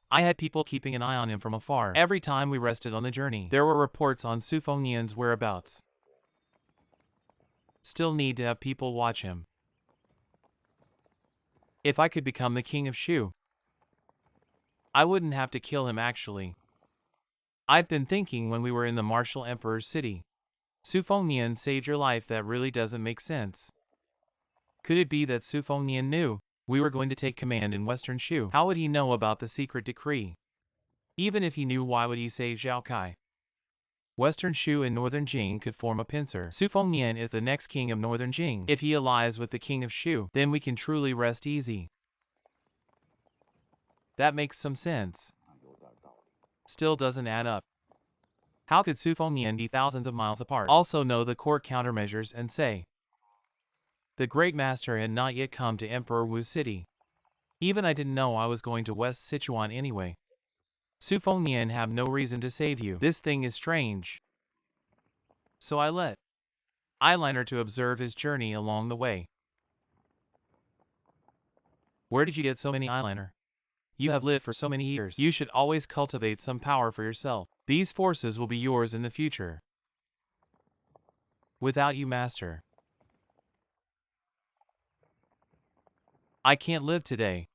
I had people keeping an eye on him from afar. Every time we rested on the journey, there were reports on Su Fengnian's whereabouts. Still need to have people watch him. If I could become the king of Shu, I wouldn't have to kill him actually. I've been thinking when we were in the martial emperor's city. Su Fengnian saved your life. That really doesn't make sense. Could it be that Su Fengnian knew we were going to take command in Western Shu? How would he know about the secret decree? Even if he knew, why would he save Zhao Kai? Western Shu and Northern Jing could form a pincer. Su Fengnian is the next king of Northern Jing. If he allies with the king of Shu, then we can truly rest easy. That makes some sense. Still doesn't add up. How could Su Fengnian be thousands of miles apart, also know the court countermeasures and say The Great Master had not yet come to Emperor Wu's city. Even I didn't know I was going to West Sichuan anyway. Su Fengnian have no reason to save you. This thing is strange. So I let Eyeliner to observe his journey along the way. Where did you get so many eyeliner? You have lived for so many years. You should always cultivate some power for yourself. These forces will be yours in the future. Without you, Master, I can't live today.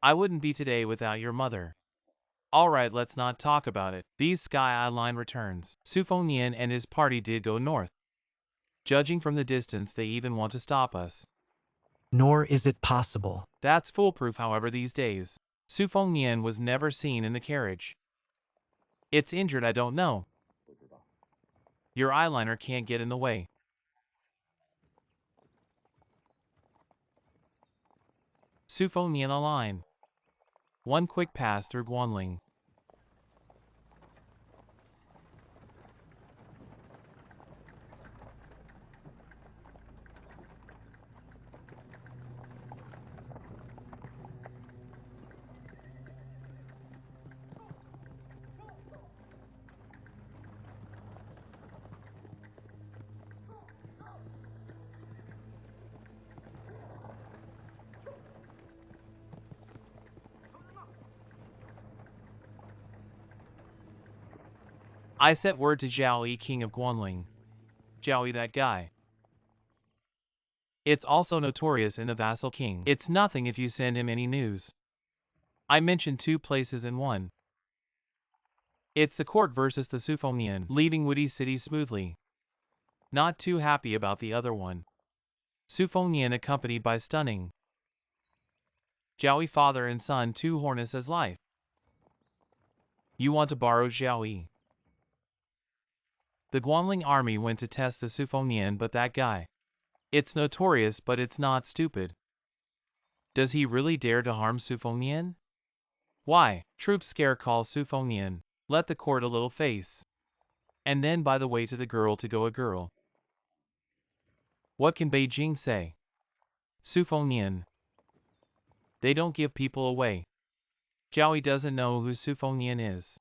I wouldn't be today without your mother. Alright, let's not talk about it. These Sky Eye Line returns. Su Fengnian and his party did go north. Judging from the distance, they even want to stop us. Nor is it possible. That's foolproof, however, these days. Su Fengnian was never seen in the carriage. It's injured, I don't know. Your eyeliner can't get in the way. Su Fengnian a line. One quick pass through Guanling. I sent word to Zhao Yi, king of Guanling. Zhao Yi, that guy. It's also notorious in the vassal king. It's nothing if you send him any news. I mentioned 2 places in one. It's the court versus the Su Fengnian, leaving Wudi city smoothly. Not too happy about the other one. Su Fengnian accompanied by stunning Zhao Yi, father and son, 2 harness as life. You want to borrow Zhao Yi. The Guanling army went to test the Su Fengnian, but that guy. It's notorious, but it's not stupid. Does he really dare to harm Su Fengnian? Why? Troops scare call Su Fengnian. Let the court a little face. And then by the way to the girl to go a girl. What can Beijing say? Su Fengnian. They don't give people away. Zhao Yi doesn't know who Su Fengnian is.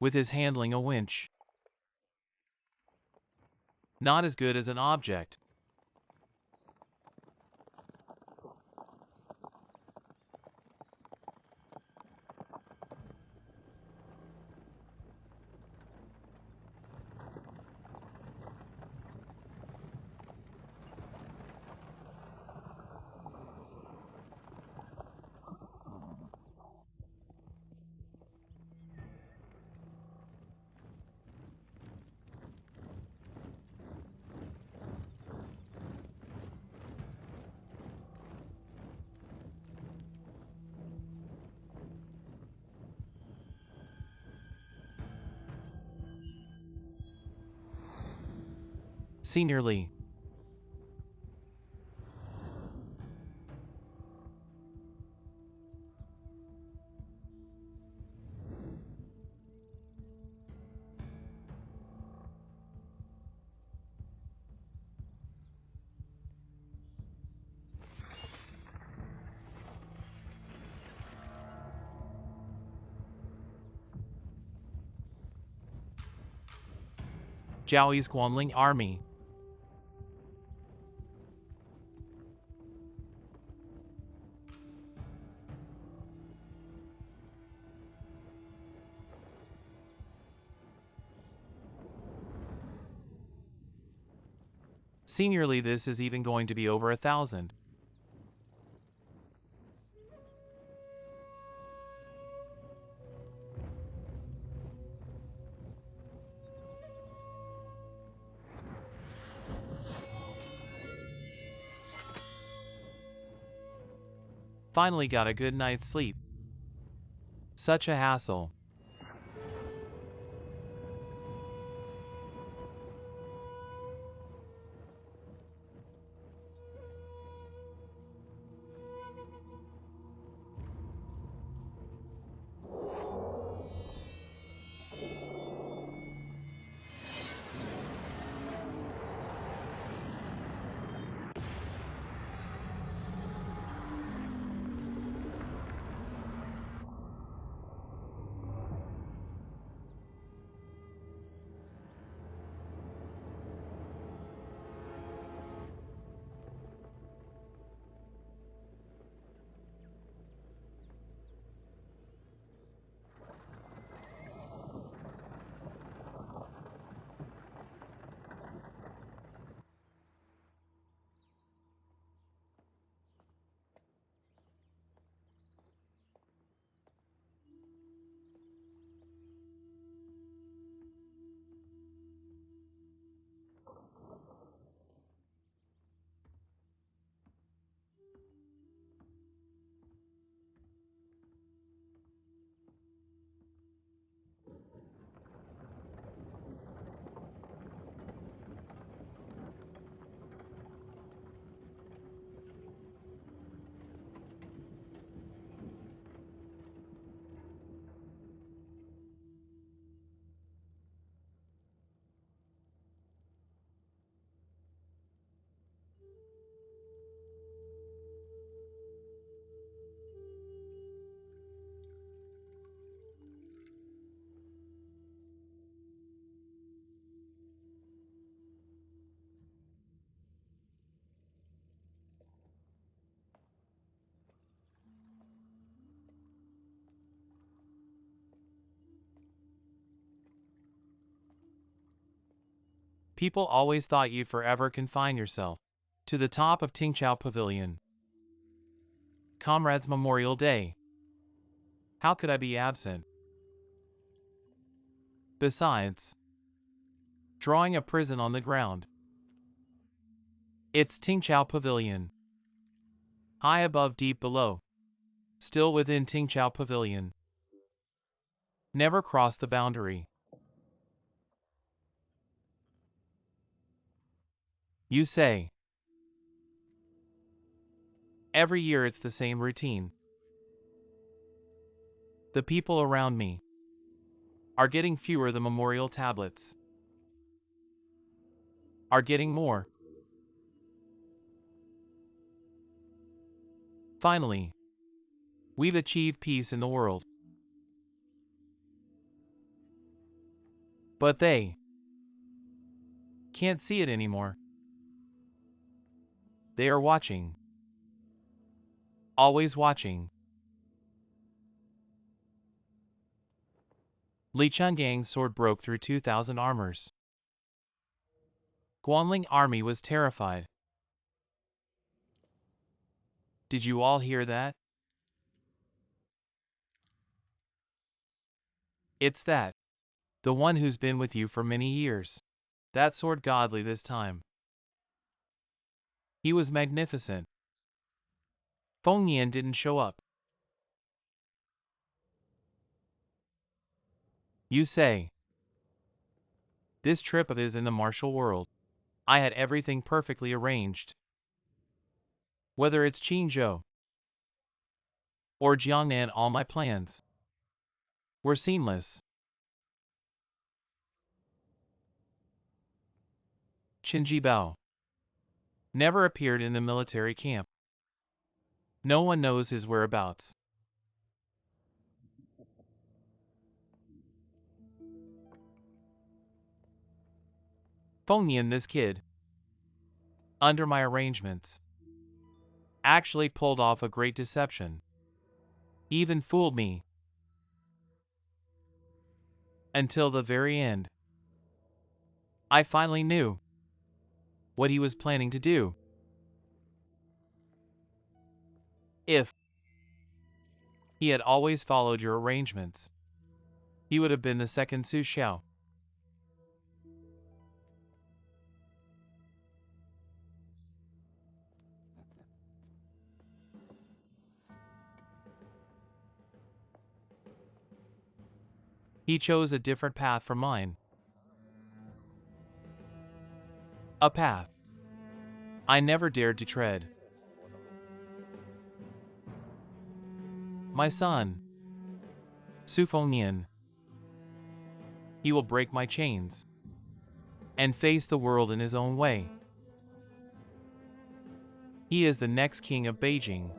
With his handling a winch. Not as good as an object. Seniorly. Zhao Yi's Guanling army. Seniorly, this is even going to be over 1,000. Finally got a good night's sleep. Such a hassle. People always thought you'd forever confine yourself to the top of Tingchao Pavilion. Comrades' Memorial Day. How could I be absent? Besides, drawing a prison on the ground. It's Tingchao Pavilion. High above, deep below. Still within Tingchao Pavilion. Never cross the boundary. You say. Every year it's the same routine. The people around me are getting fewer, the memorial tablets are getting more. Finally, we've achieved peace in the world. But they can't see it anymore. They are watching. Always watching. Li Chengang's sword broke through 2,000 armors. Guanling army was terrified. Did you all hear that? It's that. The one who's been with you for many years. That sword godly this time. He was magnificent. Feng Yan didn't show up. You say. This trip of his in the martial world. I had everything perfectly arranged. Whether it's Qingzhou or Jiangnan, all my plans were seamless. Qin Jibao never appeared in the military camp. No one knows his whereabouts. Feng Yan, this kid, under my arrangements, actually pulled off a great deception. Even fooled me. Until the very end. I finally knew what he was planning to do. If he had always followed your arrangements, he would have been the second Su Xiao. He chose a different path from mine. A path I never dared to tread. My son, Su Fengnian, he will break my chains and face the world in his own way. He is the next king of Beijing.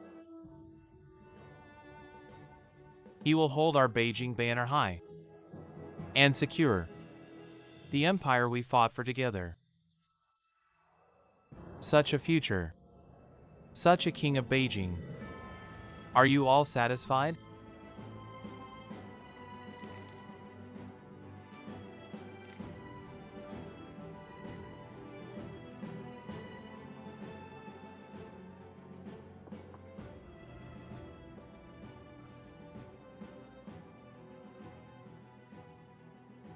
He will hold our Beijing banner high and secure the empire we fought for together. Such a future. Such a king of Beijing. Are you all satisfied?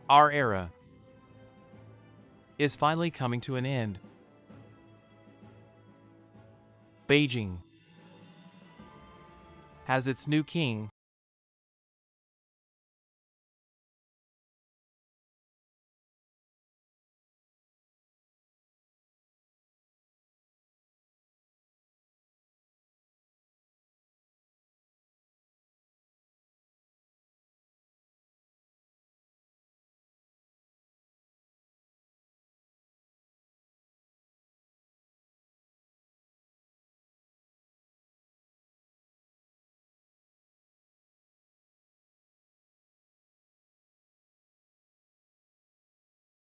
Our era is finally coming to an end. Beijing has its new king,